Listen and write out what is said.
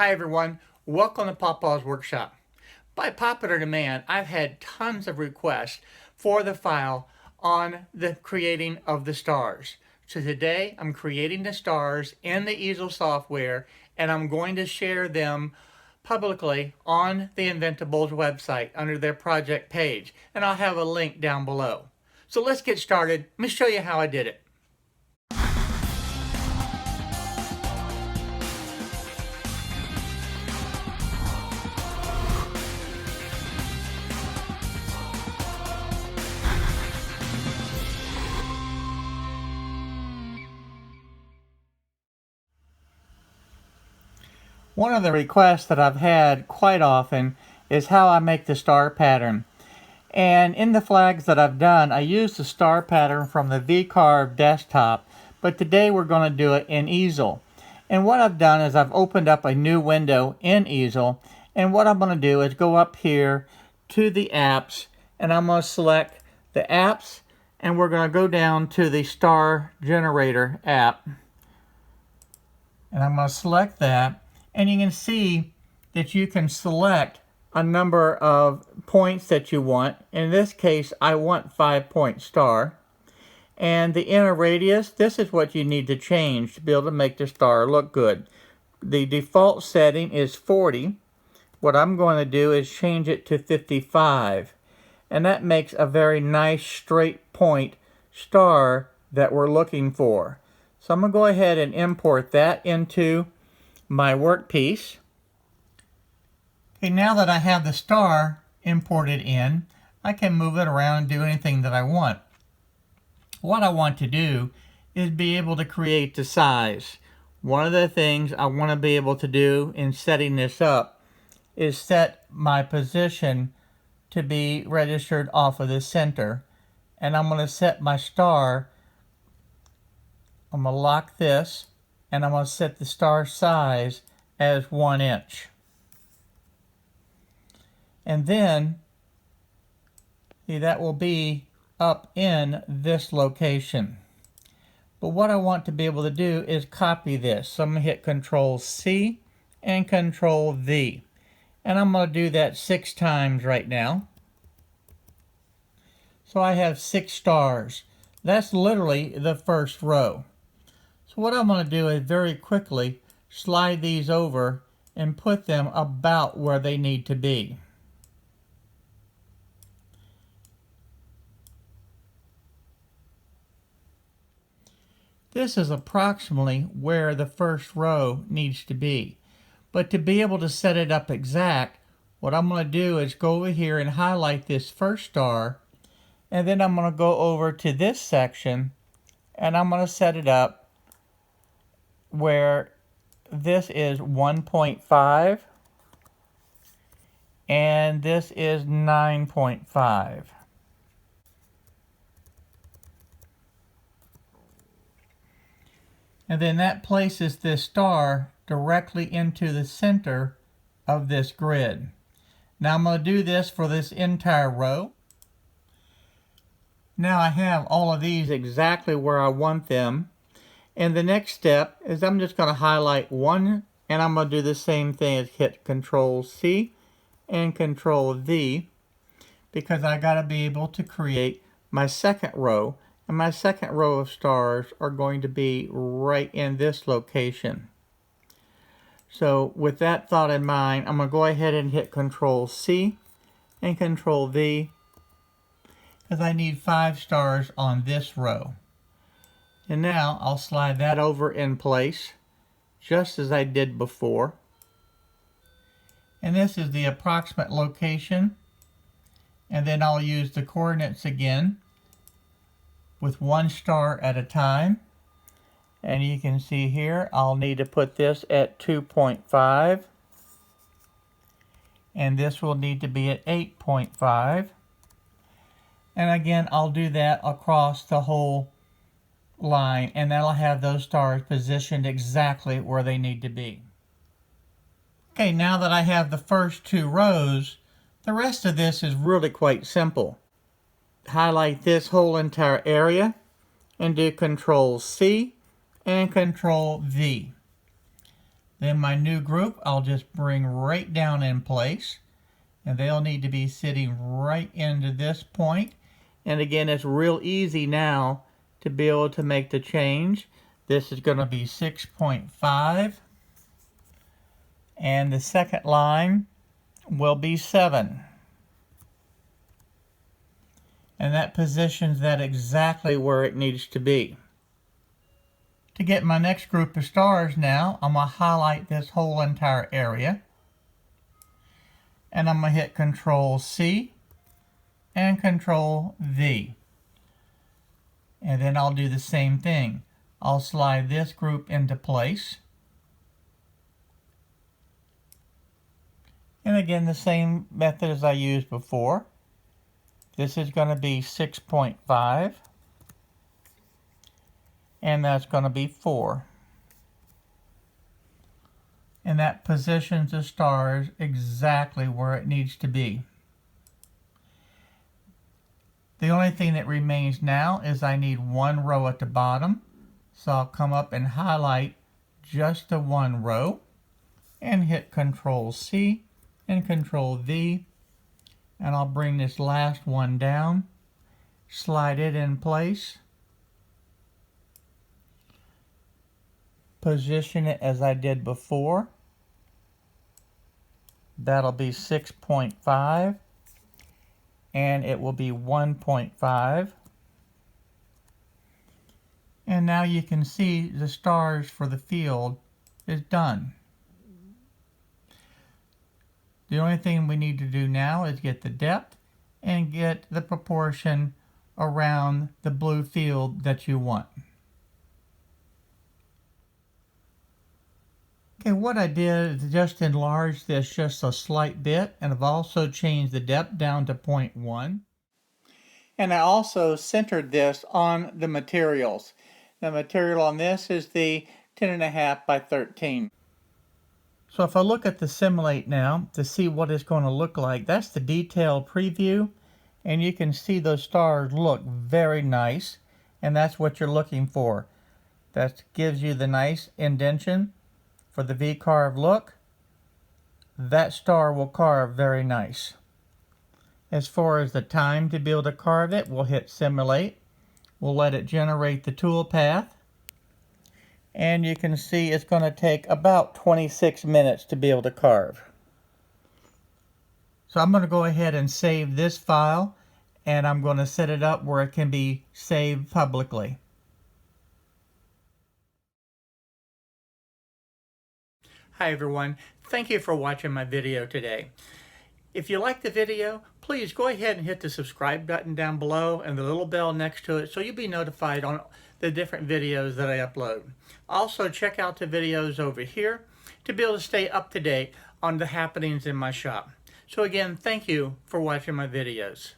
Hi everyone, welcome to Papa's Workshop. By popular demand, I've had tons of requests for the file on the creating of the stars. So today I'm creating the stars in the Easel software and I'm going to share them publicly on the Inventables website under their project page, and I'll have a link down below. So let's get started. Let me show you how I did it. One of the requests that I've had quite often is how I make the star pattern. And in the flags that I've done, I use the star pattern from the VCarve desktop, but today we're going to do it in Easel. And what I've done is I've opened up a new window in Easel, and what I'm going to do is go up here to the apps, and I'm going to select the apps, and we're going to go down to the star generator app. And I'm going to select that. And you can see that you can select a number of points that you want. In this case, I want 5-point star. And the inner radius, this is what you need to change to be able to make the star look good. The default setting is 40. What I'm going to do is change it to 55. And that makes a very nice straight point star that we're looking for. So I'm going to go ahead and import that into my workpiece. Okay, now that I have the star imported in, I can move it around and do anything that I want. What I want to do is be able to create the size. One of the things I want to be able to do in setting this up is set my position to be registered off of the center. And I'm going to set my star. I'm going to lock this, and I'm going to set the star size as 1 inch. And then, see, that will be up in this location. But what I want to be able to do is copy this. So I'm going to hit Control C and Control V. And I'm going to do that 6 times right now. So I have 6 stars. That's literally the first row. So what I'm going to do is very quickly slide these over and put them about where they need to be. This is approximately where the first row needs to be. But to be able to set it up exact, what I'm going to do is go over here and highlight this first star, and then I'm going to go over to this section and I'm going to set it up where this is 1.5 and this is 9.5. And then that places this star directly into the center of this grid. Now I'm going to do this for this entire row. Now I have all of these exactly where I want them. And the next step is I'm just going to highlight one, and I'm going to do the same thing as hit Control C and Control V, because I got to be able to create my second row, and my second row of stars are going to be right in this location. So with that thought in mind, I'm going to go ahead and hit Control C and Control V, because I need 5 stars on this row. And now I'll slide that over in place, just as I did before. And this is the approximate location. And then I'll use the coordinates again with 1 star at a time. And you can see here, I'll need to put this at 2.5. And this will need to be at 8.5. And again, I'll do that across the whole line, and that'll have those stars positioned exactly where they need to be. Okay, now that I have the first 2 rows, the rest of this is really quite simple. Highlight this whole entire area and do Control C and Control V. Then my new group, I'll just bring right down in place. And they'll need to be sitting right into this point. And again, it's real easy now to be able to make the change. This is going to be 6.5. And the second line will be 7. And that positions that exactly where it needs to be. To get my next group of stars now, I'm going to highlight this whole entire area. And I'm going to hit Control C and Control V. And then I'll do the same thing. I'll slide this group into place. And again, the same method as I used before. This is going to be 6.5. And that's going to be 4. And that positions the stars exactly where it needs to be. The only thing that remains now is I need one row at the bottom. So I'll come up and highlight just the one row and hit Control C and Control V. And I'll bring this last one down, slide it in place, position it as I did before. That'll be 6.5 and it will be 1.5. And now you can see the stars for the field is done. The only thing we need to do now is get the depth and get the proportion around the blue field that you want. Okay, what I did is just enlarge this just a slight bit, and I've also changed the depth down to 0.1. And I also centered this on the materials. The material on this is the 10.5 by 13. So if I look at the simulate now to see what it's going to look like, that's the detailed preview, and you can see those stars look very nice, and that's what you're looking for. That gives you the nice indentation for the V-carve look. That star will carve very nice. As far as the time to be able to carve it, we'll hit simulate. We'll let it generate the tool path. And you can see it's going to take about 26 minutes to be able to carve. So I'm going to go ahead and save this file, and I'm going to set it up where it can be saved publicly. Hi everyone, thank you for watching my video today. If you like the video, please go ahead and hit the subscribe button down below and the little bell next to it so you'll be notified on the different videos that I upload. Also check out the videos over here to be able to stay up to date on the happenings in my shop. So again, thank you for watching my videos.